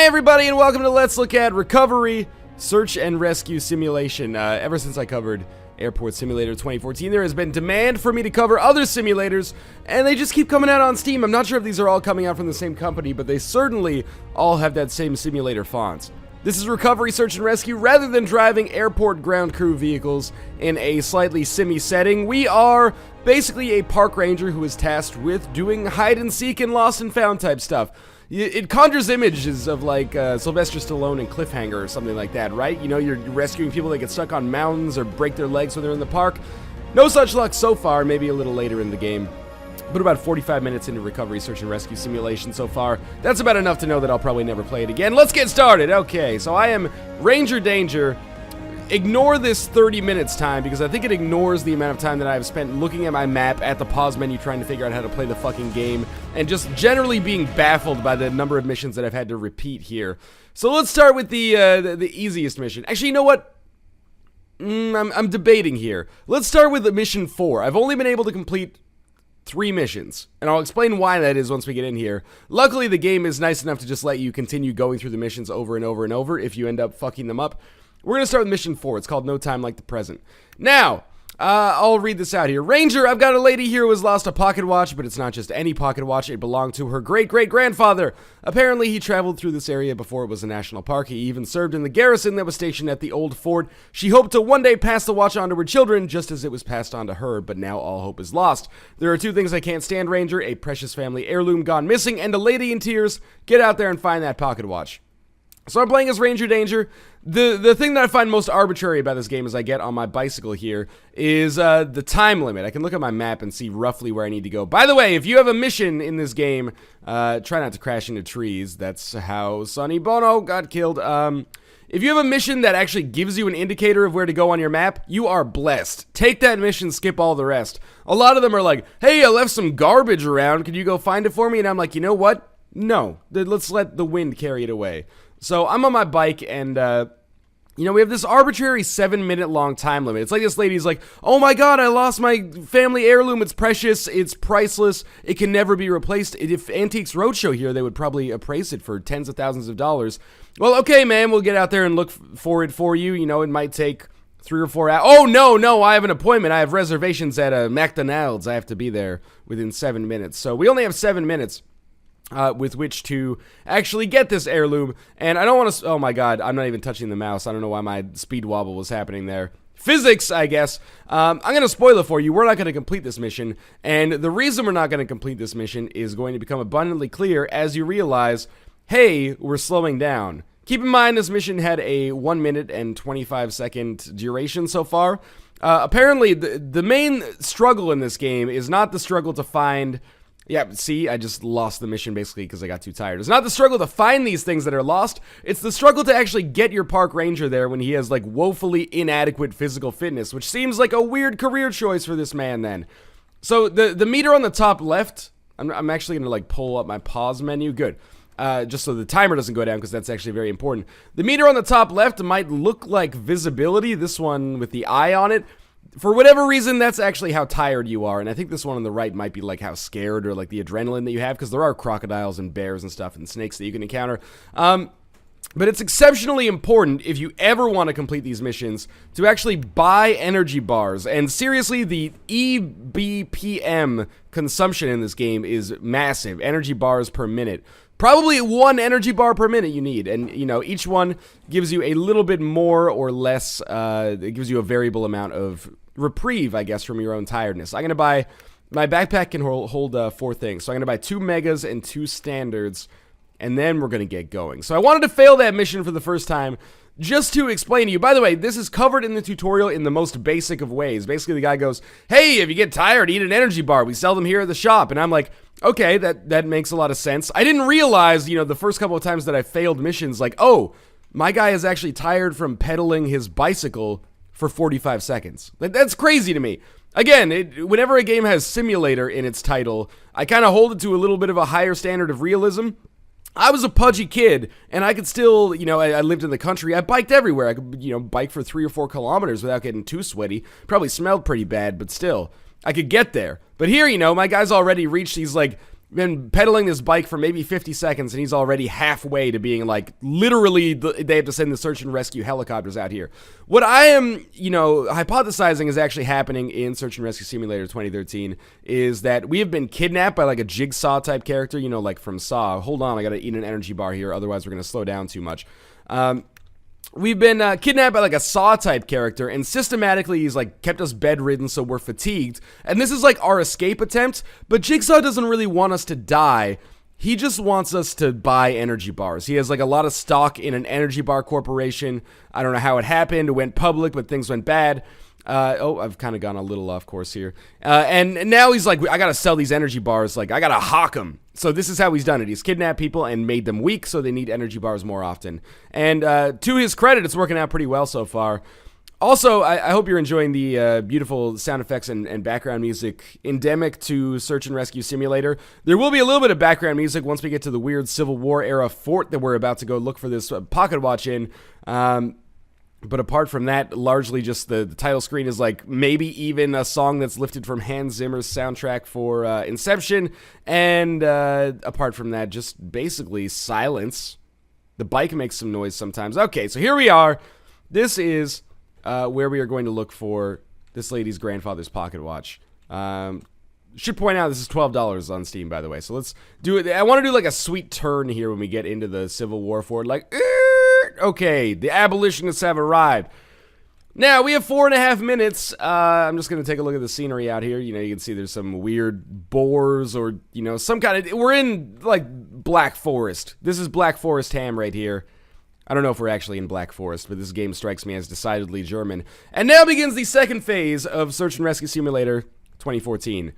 Hey everybody, and welcome to Let's Look at Recovery, Search and Rescue Simulation. Ever since I covered Airport Simulator 2014, there has been demand for me to cover other simulators, and they just keep coming out on Steam. I'm not sure if these are all coming out from the same company, but they certainly all have that same simulator font. This is Recovery, Search and Rescue. Rather than driving airport ground crew vehicles in a slightly simmy setting, we are basically a park ranger who is tasked with doing hide and seek and lost and found type stuff. It conjures images of like Sylvester Stallone and Cliffhanger or something like that, right? You know, you're rescuing people that get stuck on mountains or break their legs when they're in the park. No such luck so far, maybe a little later in the game. But about 45 minutes into Recovery, Search and Rescue Simulation so far. That's about enough to know that I'll probably never play it again. Let's get started! Okay, so I am Ranger Danger. Ignore this 30 minutes time because I think it ignores the amount of time that I've spent looking at my map at the pause menu trying to figure out how to play the fucking game and just generally being baffled by the number of missions that I've had to repeat here. So let's start with the easiest mission. Actually, you know what? I'm debating here. Let's start with the mission 4. I've only been able to complete 3 missions, and I'll explain why that is once we get in here. Luckily, the game is nice enough to just let you continue going through the missions over and over and over if you end up fucking them up. We're going to start with mission 4. It's called No Time Like the Present. Now, I'll read this out here. Ranger, I've got a lady here who has lost a pocket watch, but it's not just any pocket watch. It belonged to her great-great-grandfather. Apparently, he traveled through this area before it was a national park. He even served in the garrison that was stationed at the old fort. She hoped to one day pass the watch on to her children, just as it was passed on to her, but now all hope is lost. There are 2 things I can't stand, Ranger: a precious family heirloom gone missing, and a lady in tears. Get out there and find that pocket watch. So I'm playing as Ranger Danger. The thing that I find most arbitrary about this game as I get on my bicycle here is the time limit. I can look at my map and see roughly where I need to go. By the way, if you have a mission in this game, try not to crash into trees. That's how Sonny Bono got killed. If you have a mission that actually gives you an indicator of where to go on your map, you are blessed. Take that mission, skip all the rest. A lot of them are like, hey, I left some garbage around. Can you go find it for me? And I'm like, you know what? No. Let's let the wind carry it away. So I'm on my bike and, we have this arbitrary 7-minute long time limit. It's like this lady's like, oh my god, I lost my family heirloom. It's precious. It's priceless. It can never be replaced. If Antiques Roadshow here, they would probably appraise it for tens of thousands of dollars. Well, okay, man, we'll get out there and look for it for you. You know, it might take 3 or 4 hours. Oh, no, I have an appointment. I have reservations at McDonald's. I have to be there within 7 minutes. So we only have 7 minutes. With which to actually get this heirloom, and I don't want to, oh my god, I'm not even touching the mouse. I don't know why my speed wobble was happening there. Physics, I guess. I'm going to spoil it for you. We're not going to complete this mission, and the reason we're not going to complete this mission is going to become abundantly clear as you realize, hey, we're slowing down. Keep in mind, this mission had a 1 minute and 25 second duration so far. Apparently, the main struggle in this game is not the struggle to find... Yeah, see, I just lost the mission basically because I got too tired. It's not the struggle to find these things that are lost. It's the struggle to actually get your park ranger there when he has, like, woefully inadequate physical fitness, which seems like a weird career choice for this man then. So, the meter on the top left, I'm actually going to, like, pull up my pause menu. Good. Just so the timer doesn't go down because that's actually very important. The meter on the top left might look like visibility, this one with the eye on it. For whatever reason, that's actually how tired you are, and I think this one on the right might be like how scared or like the adrenaline that you have, because there are crocodiles and bears and stuff and snakes that you can encounter. But it's exceptionally important, if you ever want to complete these missions, to actually buy energy bars. And seriously, the EBPM consumption in this game is massive. Energy bars per minute. Probably 1 energy bar per minute you need, and you know, each one gives you a little bit more or less, it gives you a variable amount of reprieve, I guess, from your own tiredness. I'm gonna buy, my backpack can hold 4 things, so I'm gonna buy 2 megas and 2 standards, and then we're gonna get going. So I wanted to fail that mission for the first time, just to explain to you. By the way, this is covered in the tutorial in the most basic of ways. Basically, the guy goes, hey, if you get tired, eat an energy bar. We sell them here at the shop. And I'm like, okay, that makes a lot of sense. I didn't realize, you know, the first couple of times that I failed missions, like, oh, my guy is actually tired from pedaling his bicycle for 45 seconds. That's crazy to me. Again, whenever a game has simulator in its title, I kind of hold it to a little bit of a higher standard of realism. I was a pudgy kid, and I could still, you know, I lived in the country. I biked everywhere. I could, you know, bike for 3 or 4 kilometers without getting too sweaty. Probably smelled pretty bad, but still, I could get there. But here, you know, my guy's already reached these, like, been pedaling this bike for maybe 50 seconds, and he's already halfway to being like, literally, they have to send the search and rescue helicopters out here. What I am, hypothesizing is actually happening in Search and Rescue Simulator 2013 is that we have been kidnapped by like a Jigsaw type character, like from Saw. Hold on, I gotta eat an energy bar here, otherwise we're gonna slow down too much. We've been kidnapped by like a Saw type character, and systematically he's like kept us bedridden, so we're fatigued. And this is like our escape attempt, but Jigsaw doesn't really want us to die. He just wants us to buy energy bars. He has like a lot of stock in an energy bar corporation. I don't know how it happened. It went public, but things went bad. I've kind of gone a little off course here. And now he's like, I gotta sell these energy bars. Like, I gotta hawk them. So this is how he's done it. He's kidnapped people and made them weak, so they need energy bars more often. And to his credit, it's working out pretty well so far. Also, I hope you're enjoying the beautiful sound effects and background music endemic to Search and Rescue Simulator. There will be a little bit of background music once we get to the weird Civil War era fort that we're about to go look for this pocket watch in. But apart from that, largely just the title screen is like maybe even a song that's lifted from Hans Zimmer's soundtrack for Inception. And apart from that, just basically silence. The bike makes some noise sometimes. Okay, so here we are. This is where we are going to look for this lady's grandfather's pocket watch. Should point out this is $12 on Steam, by the way. So let's do it. I want to do like a sweet turn here when we get into the Civil War fort. Like, okay, the abolitionists have arrived. Now, we have 4.5 minutes. I'm just going to take a look at the scenery out here. You can see there's some weird boars or, some kind of... We're in, like, Black Forest. This is Black Forest ham right here. I don't know if we're actually in Black Forest, but this game strikes me as decidedly German. And now begins the second phase of Search and Rescue Simulator 2014.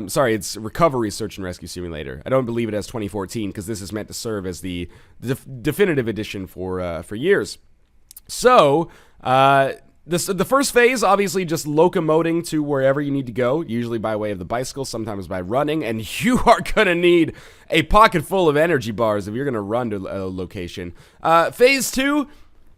Sorry, it's Recovery Search and Rescue Simulator. I don't believe it has 2014 because this is meant to serve as the definitive edition for years. So, the first phase, obviously just locomoting to wherever you need to go, usually by way of the bicycle, sometimes by running, and you are going to need a pocket full of energy bars if you're going to run to a location. Phase 2,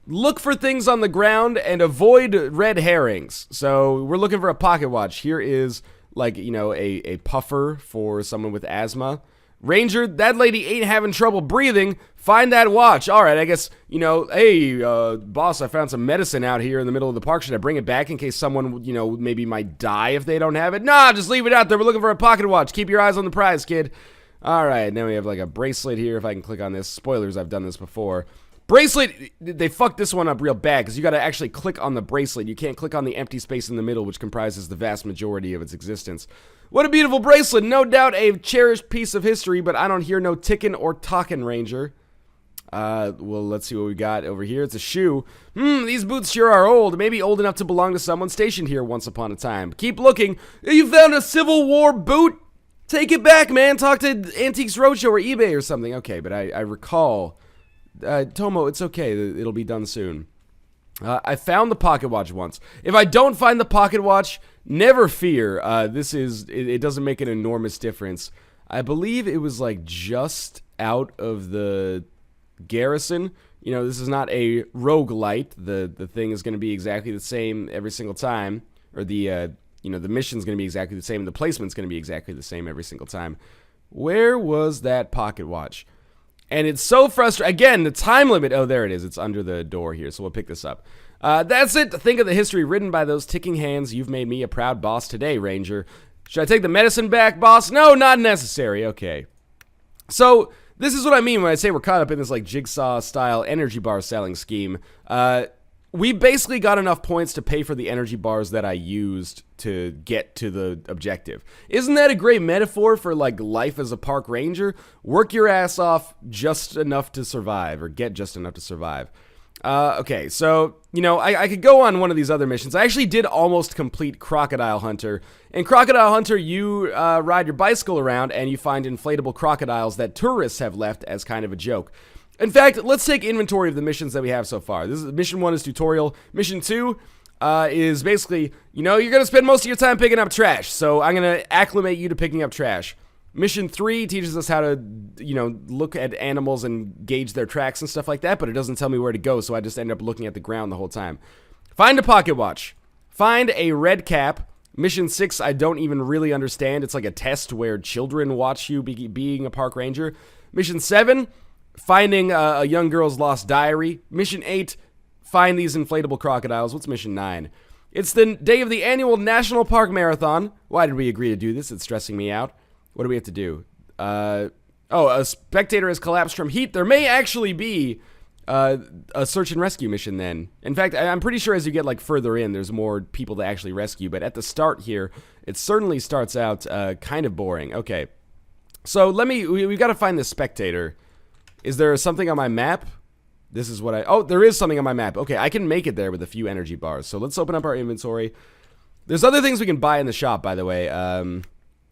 look for things on the ground and avoid red herrings. So we're looking for a pocket watch. Here is like, a puffer for someone with asthma. Ranger, that lady ain't having trouble breathing. Find that watch. All right, I guess, hey, boss, I found some medicine out here in the middle of the park. Should I bring it back in case someone, maybe might die if they don't have it? Nah, just leave it out there. We're looking for a pocket watch. Keep your eyes on the prize, kid. All right, now we have like a bracelet here. If I can click on this. Spoilers, I've done this before. Bracelet, they fucked this one up real bad because you got to actually click on the bracelet. You can't click on the empty space in the middle, which comprises the vast majority of its existence. What a beautiful bracelet. No doubt a cherished piece of history, but I don't hear no tickin' or talkin', Ranger. Well, let's see what we got over here. It's a shoe. These boots sure are old. Maybe old enough to belong to someone stationed here once upon a time. Keep looking. You found a Civil War boot? Take it back, man. Talk to Antiques Roadshow or eBay or something. Okay, but I recall... Tomo, it's okay. It'll be done soon. I found the pocket watch once. If I don't find the pocket watch, never fear. It doesn't make an enormous difference. I believe it was like just out of the garrison. This is not a roguelite. The thing is going to be exactly the same every single time. Or the mission's going to be exactly the same. The placement's going to be exactly the same every single time. Where was that pocket watch? And it's so frustrating. Again, the time limit. Oh, there it is. It's under the door here, so we'll pick this up. That's it. Think of the history written by those ticking hands. You've made me a proud boss today, Ranger. Should I take the medicine back, boss? No, not necessary. Okay. So, this is what I mean when I say we're caught up in this, like, Jigsaw-style energy bar selling scheme. We basically got enough points to pay for the energy bars that I used to get to the objective. Isn't that a great metaphor for, like, life as a park ranger? Work your ass off just enough to survive, or get just enough to survive. Okay, so, I could go on one of these other missions. I actually did almost complete Crocodile Hunter. In Crocodile Hunter, you ride your bicycle around, and you find inflatable crocodiles that tourists have left as kind of a joke. In fact, let's take inventory of the missions that we have so far. Mission 1 is tutorial. Mission 2 is basically, you're going to spend most of your time picking up trash. So I'm going to acclimate you to picking up trash. Mission 3 teaches us how to, look at animals and gauge their tracks and stuff like that, but it doesn't tell me where to go, so I just end up looking at the ground the whole time. Find a pocket watch. Find a red cap. Mission 6, I don't even really understand. It's like a test where children watch you being a park ranger. Mission 7, finding a young girl's lost diary. Mission 8, find these inflatable crocodiles. What's mission 9? It's the day of the annual National Park Marathon. Why did we agree to do this? It's stressing me out. What do we have to do? A spectator has collapsed from heat. There may actually be a search and rescue mission then. In fact, I'm pretty sure as you get like further in, there's more people to actually rescue. But at the start here, it certainly starts out kind of boring. Okay, so we've got to find this spectator. Is there something on my map? This is what oh, there is something on my map. Okay, I can make it there with a few energy bars. So let's open up our inventory. There's other things we can buy in the shop, by the way.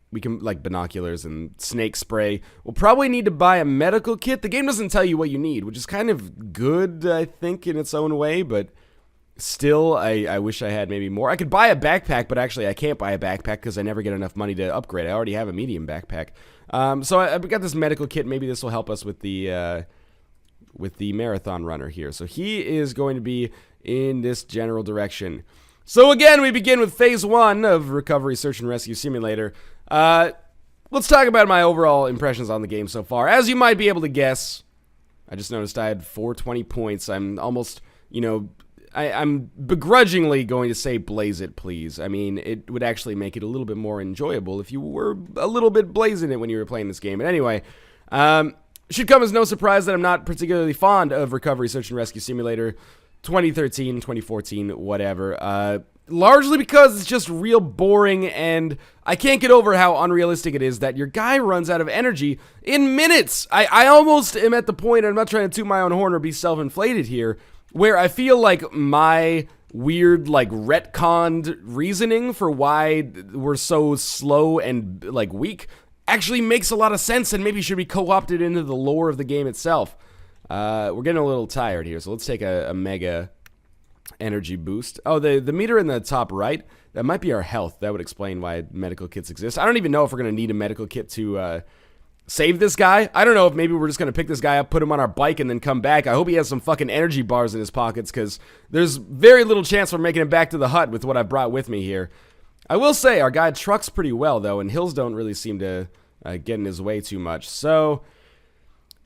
We can, like, binoculars and snake spray. We'll probably need to buy a medical kit. The game doesn't tell you what you need, which is kind of good, I think, in its own way, but still, I wish I had maybe more. I could buy a backpack, but actually I can't buy a backpack because I never get enough money to upgrade. I already have a medium backpack. So I've got this medical kit. Maybe this will help us with the marathon runner here. So he is going to be in this general direction. So again, we begin with phase 1 of Recovery Search and Rescue Simulator. Let's talk about my overall impressions on the game so far. As you might be able to guess, I just noticed I had 420 points. I'm almost, I'm begrudgingly going to say blaze it, please. I mean, it would actually make it a little bit more enjoyable if you were a little bit blazing it when you were playing this game. But anyway, should come as no surprise that I'm not particularly fond of Recovery Search and Rescue Simulator 2013, 2014, whatever. Largely because it's just real boring, and I can't get over how unrealistic it is that your guy runs out of energy in minutes. I almost am at the point, I'm not trying to toot my own horn or be self-inflated here, where I feel like my weird, like, retconned reasoning for why we're so slow and, like, weak actually makes a lot of sense and maybe should be co-opted into the lore of the game itself. We're getting a little tired here, so let's take a mega energy boost. Oh, the meter in the top right, that might be our health. That would explain why medical kits exist. I don't even know if we're going to need a medical kit to save this guy. I don't know if maybe we're just going to pick this guy up, put him on our bike, and then come back. I hope he has some fucking energy bars in his pockets, because there's very little chance we're making it back to the hut with what I brought with me here. I will say, our guy trucks pretty well, though, and hills don't really seem to get in his way too much. So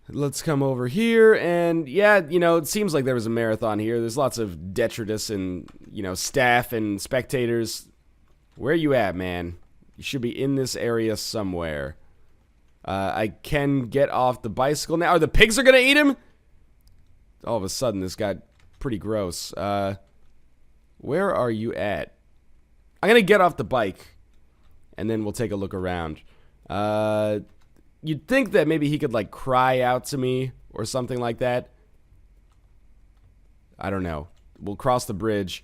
let's come over here, and yeah, it seems like there was a marathon here. There's lots of detritus and, staff and spectators. Where you at, man? You should be in this area somewhere. I can get off the bicycle now. The pigs are gonna eat him? All of a sudden, this got pretty gross. Where are you at? I'm gonna get off the bike, and then we'll take a look around. You'd think that maybe he could, like, cry out to me or something like that. I don't know. We'll cross the bridge.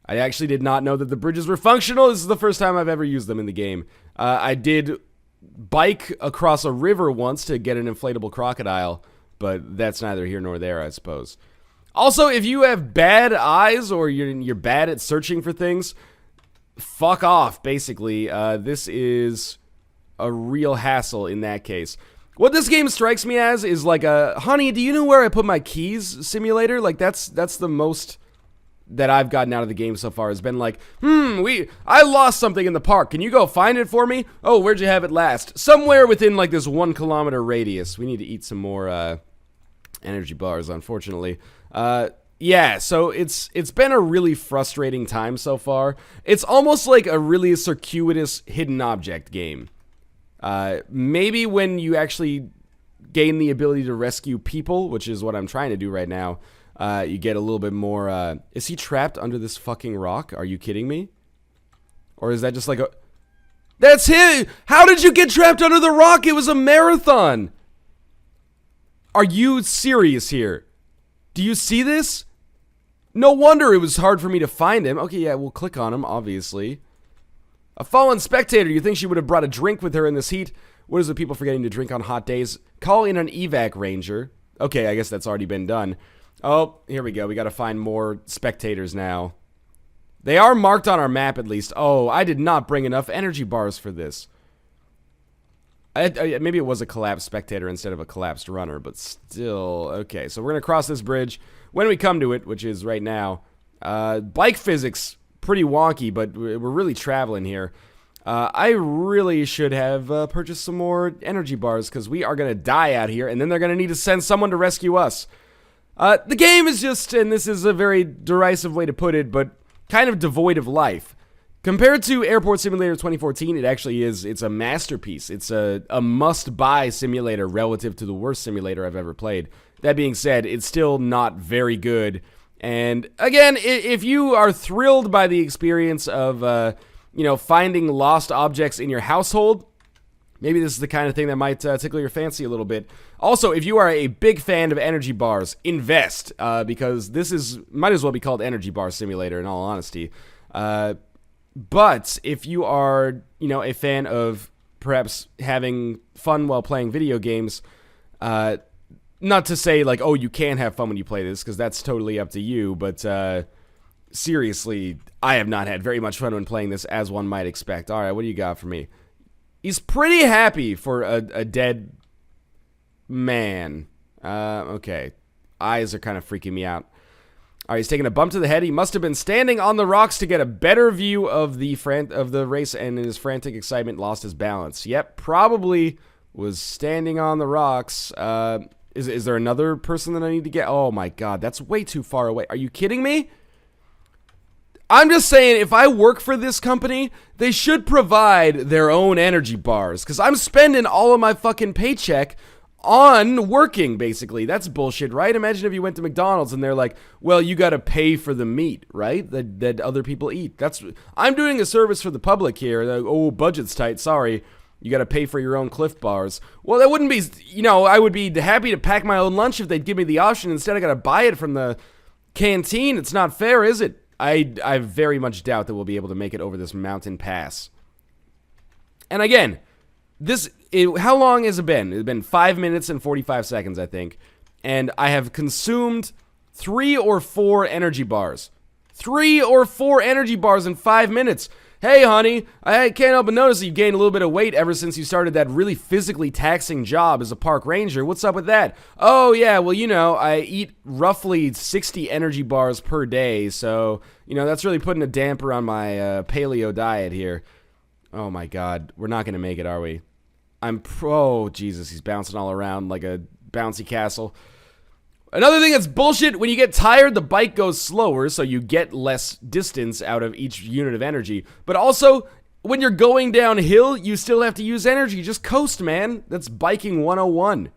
I actually did not know that the bridges were functional. This is the first time I've ever used them in the game. I did bike across a river once to get an inflatable crocodile, but that's neither here nor there, I suppose. Also, if you have bad eyes or you're bad at searching for things, fuck off, basically. This is a real hassle in that case. What this game strikes me as is like a, honey, do you know where I put my keys simulator? Like, that's the most that I've gotten out of the game so far, has been like, I lost something in the park. Can you go find it for me? Oh, where'd you have it last? Somewhere within, like, this 1 kilometer radius. We need to eat some more energy bars, unfortunately. Yeah, so it's been a really frustrating time so far. It's almost like a really circuitous hidden object game. Maybe when you actually gain the ability to rescue people, which is what I'm trying to do right now, you get a little bit more, is he trapped under this fucking rock? Are you kidding me? Or is that just like a... That's him! How did you get trapped under the rock? It was a marathon! Are you serious here? Do you see this? No wonder it was hard for me to find him. Okay, yeah, we'll click on him, obviously. A fallen spectator. You think she would have brought a drink with her in this heat? What is the people forgetting to drink on hot days? Call in an evac ranger. Okay, I guess that's already been done. Oh, here we go. We got to find more spectators now. They are marked on our map, at least. Oh, I did not bring enough energy bars for this. Maybe it was a collapsed spectator instead of a collapsed runner, but still. Okay, so we're going to cross this bridge when we come to it, which is right now. Bike physics pretty wonky, but we're really traveling here. I really should have purchased some more energy bars, because we are going to die out here, and then they're going to need to send someone to rescue us. The game is just, and this is a very derisive way to put it, but kind of devoid of life. Compared to Airport Simulator 2014, it actually is, it's a masterpiece. It's a must-buy simulator relative to the worst simulator I've ever played. That being said, it's still not very good. And again, if you are thrilled by the experience of, you know, finding lost objects in your household, maybe this is the kind of thing that might tickle your fancy a little bit. Also, if you are a big fan of energy bars, invest, because this might as well be called Energy Bar Simulator, in all honesty. But if you are, you know, a fan of perhaps having fun while playing video games, not to say like, oh, you can't have fun when you play this, because that's totally up to you, but seriously, I have not had very much fun when playing this, as one might expect. All right, what do you got for me? He's pretty happy for a dead man. Okay. Eyes are kind of freaking me out. All right, he's taking a bump to the head. He must have been standing on the rocks to get a better view of the race, and in his frantic excitement lost his balance. Yep, probably was standing on the rocks. Is there another person that I need to get? Oh my god, that's way too far away. Are you kidding me? I'm just saying, if I work for this company, they should provide their own energy bars, because I'm spending all of my fucking paycheck on working, basically. That's bullshit, right? Imagine if you went to McDonald's and they're like, well, you gotta pay for the meat, right? That other people eat. I'm doing a service for the public here. Oh, budget's tight, sorry. You gotta pay for your own Cliff Bars. Well, that wouldn't be, you know, I would be happy to pack my own lunch if they'd give me the option. Instead, I gotta buy it from the canteen. It's not fair, is it? I very much doubt that we'll be able to make it over this mountain pass. And again, how long has it been? It's been 5 minutes and 45 seconds, I think. And I have consumed 3 or 4 energy bars. 3 or 4 energy bars in 5 minutes. Hey, honey, I can't help but notice that you've gained a little bit of weight ever since you started that really physically taxing job as a park ranger. What's up with that? Oh, yeah, well, you know, I eat roughly 60 energy bars per day, so, you know, that's really putting a damper on my paleo diet here. Oh, my God. We're not going to make it, are we? Oh, Jesus, he's bouncing all around like a bouncy castle. Another thing that's bullshit, when you get tired, the bike goes slower, so you get less distance out of each unit of energy. But also, when you're going downhill, you still have to use energy. Just coast, man. That's biking 101.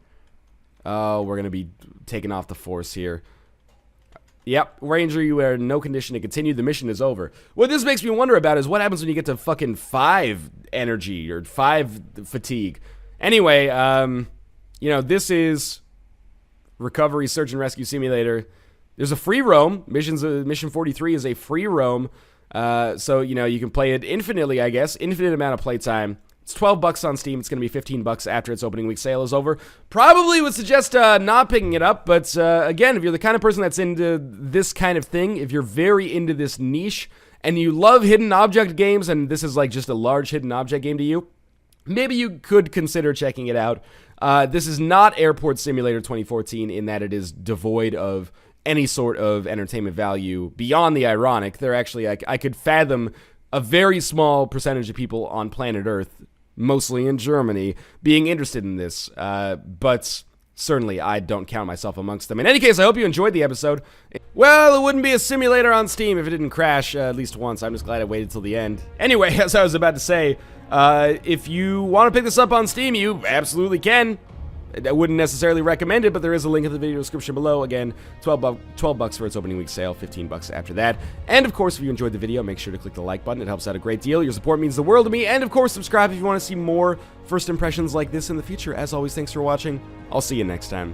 Oh, we're going to be taking off the force here. Yep, Ranger, you are in no condition to continue. The mission is over. What this makes me wonder about is what happens when you get to fucking 5 energy or 5 fatigue. Anyway, you know, this is Recovery Search and Rescue Simulator. There's a free roam. Mission 43 is a free roam. So, you know, you can play it infinitely, I guess. Infinite amount of playtime. It's $12 on Steam. It's going to be $15 after its opening week sale is over. Probably would suggest not picking it up, but again, if you're the kind of person that's into this kind of thing, if you're very into this niche, and you love hidden object games, and this is like just a large hidden object game to you, maybe you could consider checking it out. This is not Airport Simulator 2014 in that it is devoid of any sort of entertainment value beyond the ironic. They're actually, I could fathom a very small percentage of people on planet Earth, mostly in Germany, being interested in this, but certainly I don't count myself amongst them. In any case, I hope you enjoyed the episode. Well, it wouldn't be a simulator on Steam if it didn't crash at least once. I'm just glad I waited till the end. Anyway, as I was about to say, if you want to pick this up on Steam, you absolutely can. I wouldn't necessarily recommend it, but there is a link in the video description below. Again, $12 for its opening week sale, $15 after that. And of course, if you enjoyed the video, make sure to click the like button. It helps out a great deal. Your support means the world to me. And of course, subscribe if you want to see more first impressions like this in the future. As always, thanks for watching. I'll see you next time.